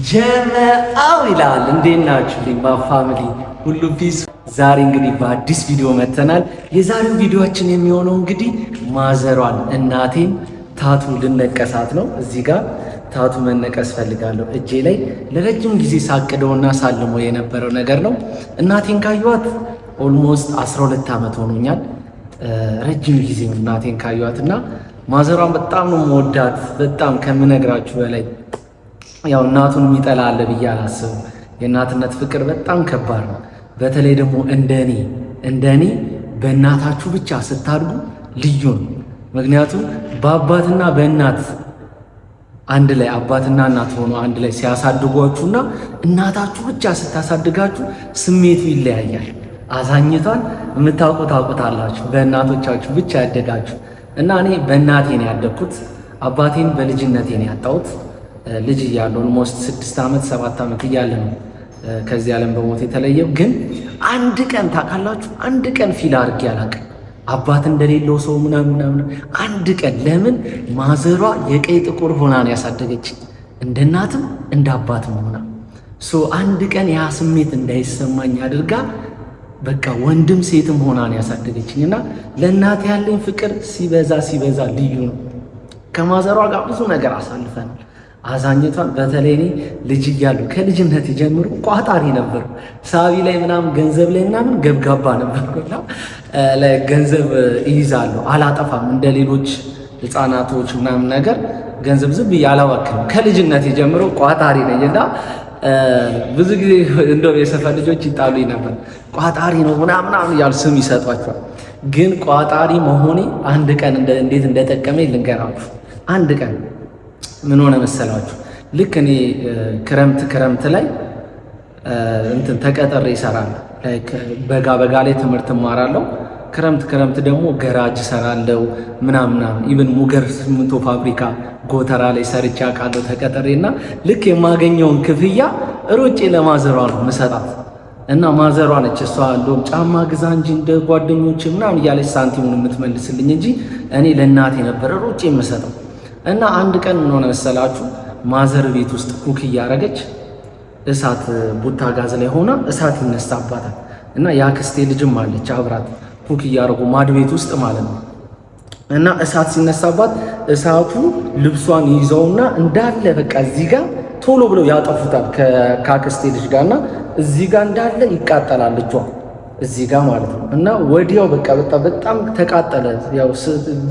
ጀመአው ይላል። እንዴት ናችሁ ፋሚሊ ሁሉ ፒስ? ዛሬ እንግዲህ በአዲስ ቪዲዮ መተናል። የዛሬው ቪዲዮአችን የሚሆነው እንግዲህ ማዘሯን እናቴን ታቱ ልነቀሳት ነው። እዚህ ጋር ታቱ መነቀስ ፈልጋለሁ እጄ ላይ ለረጅም ጊዜ ሳቅደውና ሳልሞ የነበረው ነገር ነው። እናቴን ካዩዋት ኦልሞስት 12 ዓመት ሆኖኛል። ረጅም ጊዜ እናቴን ካዩዋት እና ማዘሯን በጣም ነው የምወዳት፣ በጣም ከምነግራችሁ በላይ። ያው እናቱን የሚጠላ አለ ብዬ አላስብም። የእናትነት ፍቅር በጣም ከባድ ነው። በተለይ ደግሞ እንደኔ በእናታችሁ ብቻ ስታድጉ ልዩ ነው። ምክንያቱም በአባትና በእናት አንድ ላይ አባትና እናት ሆኖ አንድ ላይ ሲያሳድጓችሁና እናታችሁ ብቻ ስታሳድጋችሁ ስሜቱ ይለያያል። አዛኝቷን ታውቁታላችሁ፣ በእናቶቻችሁ ብቻ ያደጋችሁ እና እኔ በእናቴ ነው ያደግኩት። አባቴን በልጅነቴ ነው ያጣሁት። ልጅ እያለሁ ኦልሞስት 6 ዓመት 7 ዓመት እያለ ነው ከዚህ ዓለም በሞት የተለየው። ግን አንድ ቀን ታውቃላችሁ፣ አንድ ቀን ፊል አድርጌ አላውቅም አባት እንደሌለው ሰው ምናምን አንድ ቀን። ለምን ማዘሯ የቀይ ጥቁር ሆና ነው ያሳደገች፣ እንደ እናትም እንደ አባትም ሆና። አንድ ቀን ያ ስሜት እንዳይሰማኝ አድርጋ በቃ ወንድም ሴትም ሆና ነው ያሳደገችኝ እና ለእናት ያለኝ ፍቅር ሲበዛ ልዩ ነው። ከማዘሯ ጋር ብዙ ነገር አሳልፈናል። አዛኝቷን በተለይ እኔ ልጅ እያለሁ ከልጅነት ጀምሮ ቋጣሪ ነበሩ። ሳቢ ላይ ምናምን ገንዘብ ላይ ምናምን ገብጋባ ነበርኩና ገንዘብ እይዛለሁ፣ አላጠፋም። እንደ ሌሎች ህፃናቶች ምናምን ነገር ገንዘብ ዝም ብዬ አላባክንም። ከልጅነት ጀምሮ ቋጣሪ ነኝ እና ብዙ ጊዜ እንደውም የሰፈር ልጆች ይጣሉኝ ነበር። ቋጣሪ ነው ምናምን እያሉ ስም ይሰጧቸዋል። ግን ቋጣሪ መሆኔ አንድ ቀን እንዴት እንደጠቀመኝ ልንገራችሁ። አንድ ቀን ምን ሆነ መሰላችሁ? ልክ እኔ ክረምት ላይ ተቀጥሬ እሰራለሁ። በጋ ላይ ትምህርት እማራለሁ። ክረምት ደግሞ ገራጅ እሰራለሁ ምናምን ኢቭን ሙገር ሲሚንቶ ፋብሪካ ጎተራ ላይ ሰርቼ አውቃለሁ ተቀጥሬና ልክ የማገኘውን ክፍያ ሮጬ ለማዘሯ ነው ምሰጣት እና ማዘሯ ነች እሷ እንደውም ጫማ ግዛ እንጂ እንደ ጓደኞች ምናምን እያለች ሳንቲሙን የምትመልስልኝ እንጂ እኔ ለእናቴ ነበረ ሮጬ የምሰጠው። እና አንድ ቀን ምን ሆነ መሰላችሁ? ማዘር ቤት ውስጥ ኩክ እያረገች እሳት ቡታ ጋዝ ላይ ሆና እሳት ይነሳባታል እና የአክስቴ ልጅም አለች አብራት ኩክ እያረጉ ማድ ቤት ውስጥ ማለት ነው። እና እሳት ሲነሳባት እሳቱ ልብሷን ይዘውና እንዳለ በቃ እዚህ ጋር ቶሎ ብለው ያጠፉታል ከአክስቴ ልጅ ጋርና እዚህ ጋር እንዳለ ይቃጠላል ልጇ እዚህ ጋር ማለት ነው። እና ወዲያው በቃ በጣም ተቃጠለ። ያው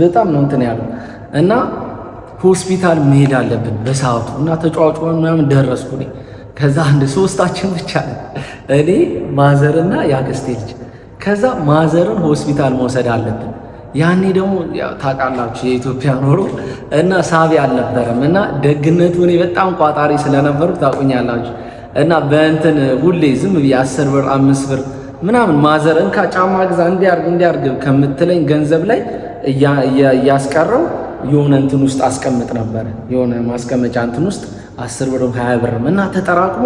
በጣም ነው እንትን ያለው እና ሆስፒታል መሄድ አለብን በሰዓቱ እና ተጫዋቿን ምናምን ደረስኩ። ከዛ አንድ ሶስታችን ብቻ እኔ ማዘርና የአክስቴ ልጅ። ከዛ ማዘርን ሆስፒታል መውሰድ አለብን። ያኔ ደግሞ ታውቃላችሁ የኢትዮጵያ ኖሮ እና ሳቢ አልነበረም እና ደግነቱ እኔ በጣም ቋጣሪ ስለነበሩ ታውቁኛላችሁ። እና በእንትን ሁሌ ዝም ብዬ 10 ብር 5 ብር ምናምን ማዘር እንካ ጫማ ግዛ እንዲያርግ ከምትለኝ ገንዘብ ላይ እያስቀረው የሆነ እንትን ውስጥ አስቀምጥ ነበር። የሆነ ማስቀመጫ እንትን ውስጥ 10 ብር 20 ብር እና ተጠራቅሞ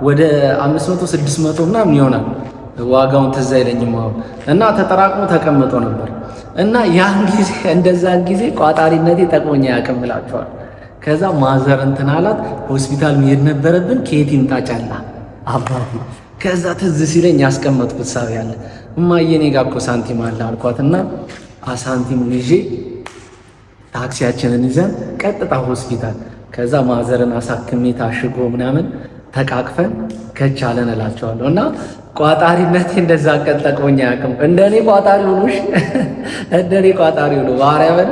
ወደ 500 600 ምናምን ይሆናል። ዋጋውን ትዝ አይለኝም አሁን። እና ተጠራቅሞ ተቀምጦ ነበር እና ያን ጊዜ እንደዛን ጊዜ ቋጣሪነቴ ጠቅሞኛ ያቀምላቸዋል። ከዛ ማዘር እንትን አላት ሆስፒታል መሄድ ነበረብን። ከየት ይምጣ ጫላ አባቴ። ከዛ ትዝ ሲለኝ ያስቀመጥኩት ሳቢ አለ። እማዬ እኔ ጋር እኮ ሳንቲም አለ አልኳትና ሳንቲሙን ይዤ ታክሲያችንን ይዘን ቀጥታ ሆስፒታል። ከዛ ማዘርን አሳክሜ ታሽጎ ምናምን ተቃቅፈን ከቻለን እላቸዋለሁ። እና ቋጣሪነቴ እንደዛ ቀን ጠቅሞኛ ያቅም። እንደኔ ቋጣሪ ሆኖሽ እንደኔ ቋጣሪ ሆኖ ባሪያ በለ።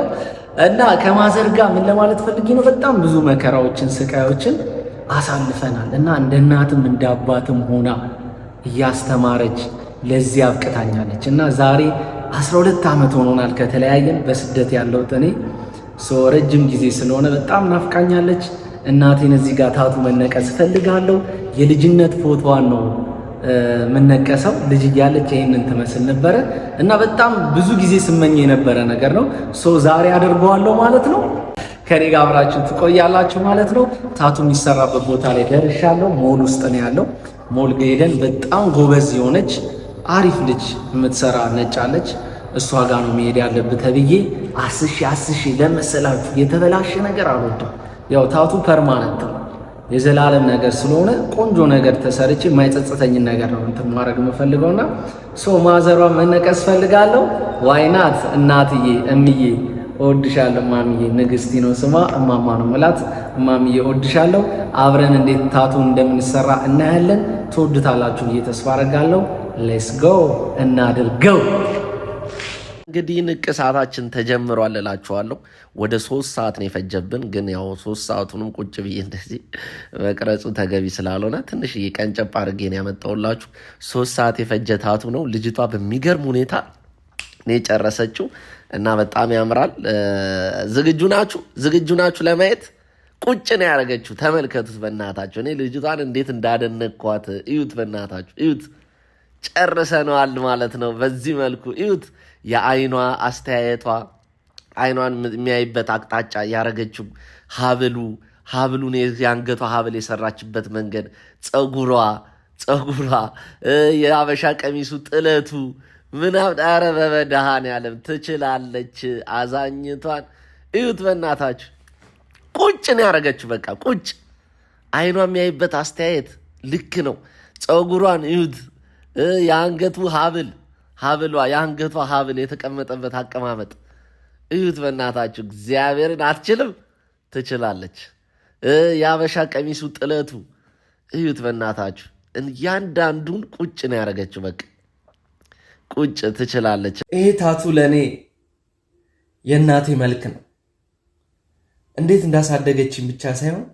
እና ከማዘር ጋር ምን ለማለት ፈልጌ ነው፣ በጣም ብዙ መከራዎችን ስቃዮችን አሳልፈናል። እና እንደ እናትም እንደ አባትም ሆና እያስተማረች ለዚህ አብቅታኛለች። እና ዛሬ 12 ዓመት ሆኖናል ከተለያየን። በስደት ያለሁት እኔ ረጅም ጊዜ ስለሆነ በጣም ናፍቃኛለች። እናቴን እዚህ ጋር ታቱ መነቀስ ፈልጋለሁ። የልጅነት ፎቶዋን ነው የምነቀሰው። ልጅ እያለች ይህንን ትመስል ነበረ እና በጣም ብዙ ጊዜ ስመኝ የነበረ ነገር ነው። ዛሬ አደርገዋለሁ ማለት ነው። ከኔ ጋር አብራችሁ ትቆያላችሁ ማለት ነው። ታቱ የሚሰራበት ቦታ ላይ ደርሻለሁ። ሞል ውስጥ ነው ያለው። ሞል ሄደን በጣም ጎበዝ የሆነች አሪፍ ልጅ የምትሰራ ነጭ አለች። እሷ ጋር ነው መሄድ ያለብህ ተብዬ አስሺ ለመሰላችሁ የተበላሸ ነገር አልወድም። ያው ታቱ ፐርማነንት ነው የዘላለም ነገር ስለሆነ ቆንጆ ነገር ተሰርቼ የማይጸጽተኝን ነገር ነው እንትን ማድረግ የምፈልገውና ማዘሯ መነቀስ ፈልጋለሁ። ዋይናት እናትዬ እምዬ እወድሻለሁ። እማምዬ ንግስቲ ነው ስሟ፣ እማማ ነው ምላት። እማምዬ እወድሻለሁ። አብረን እንዴት ታቱ እንደምንሰራ እናያለን። ትወዱታላችሁ ብዬ ተስፋ አደርጋለሁ። ሌትስ ጎ እናድርገው። እንግዲህ ንቅሳታችን ተጀምሯል እላችኋለሁ። ወደ 3 ሰዓት ነው የፈጀብን፣ ግን ያው 3 ሰዓቱንም ቁጭ ብዬ እንደዚህ መቅረጹ ተገቢ ስላልሆነ ትንሽ ቀንጨብ አድርጌ ነው ያመጣሁላችሁ። 3 ሰዓት የፈጀ ታቱ ነው። ልጅቷ በሚገርም ሁኔታ ነው የጨረሰችው እና በጣም ያምራል። ዝግጁ ናችሁ ለማየት? ቁጭ ነው ያደረገችው። ተመልከቱት በእናታችሁ። እኔ ልጅቷን እንዴት እንዳደነቅኳት እዩት፣ በእናታችሁ እዩት። ጨርሰነዋል ማለት ነው። በዚህ መልኩ እዩት። የአይኗ አስተያየቷ፣ አይኗን የሚያይበት አቅጣጫ ያረገችው፣ ሀብሉን የአንገቷ ሀብል የሰራችበት መንገድ፣ ፀጉሯ፣ የአበሻ ቀሚሱ ጥለቱ ምናምን። ኧረ በመድኃኔዓለም ትችላለች። አዛኝቷን እዩት በእናታችሁ። ቁጭ ነው ያረገችው። በቃ ቁጭ። አይኗ የሚያይበት አስተያየት ልክ ነው። ፀጉሯን እዩት። የአንገቱ የአንገቷ ሀብል የተቀመጠበት አቀማመጥ እዩት በእናታችሁ። እግዚአብሔርን አትችልም? ትችላለች። የአበሻ ቀሚሱ ጥለቱ እዩት በእናታችሁ። እያንዳንዱን ቁጭ ነው ያደረገችው። በቃ ቁጭ ትችላለች። ይሄ ታቱ ለእኔ የእናቴ መልክ ነው። እንዴት እንዳሳደገችኝ ብቻ ሳይሆን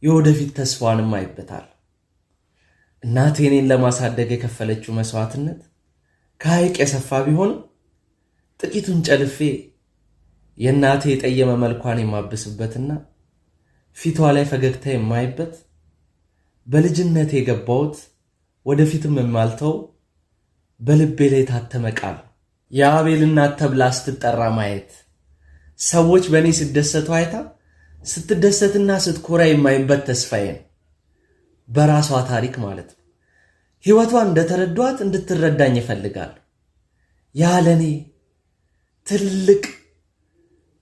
የወደፊት ተስፋዋንም አይበታል። እናቴ እኔን ለማሳደግ የከፈለችው መስዋዕትነት ከሐይቅ የሰፋ ቢሆንም ጥቂቱን ጨልፌ የእናቴ የጠየመ መልኳን የማብስበትና ፊቷ ላይ ፈገግታ የማይበት በልጅነት የገባሁት ወደፊትም የማልተው በልቤ ላይ የታተመ ቃል የአቤል እናት ተብላ ስትጠራ ማየት፣ ሰዎች በእኔ ሲደሰቱ አይታ ስትደሰትና ስትኮራ የማይበት ተስፋዬ ነው። በራሷ ታሪክ ማለት ነው። ሕይወቷን እንደተረዷት እንድትረዳኝ ይፈልጋሉ። ያ ለእኔ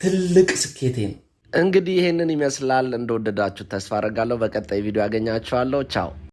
ትልቅ ስኬቴ ነው። እንግዲህ ይህንን ይመስላል። እንደወደዳችሁ ተስፋ አደርጋለሁ። በቀጣይ ቪዲዮ ያገኛችኋለሁ። ቻው።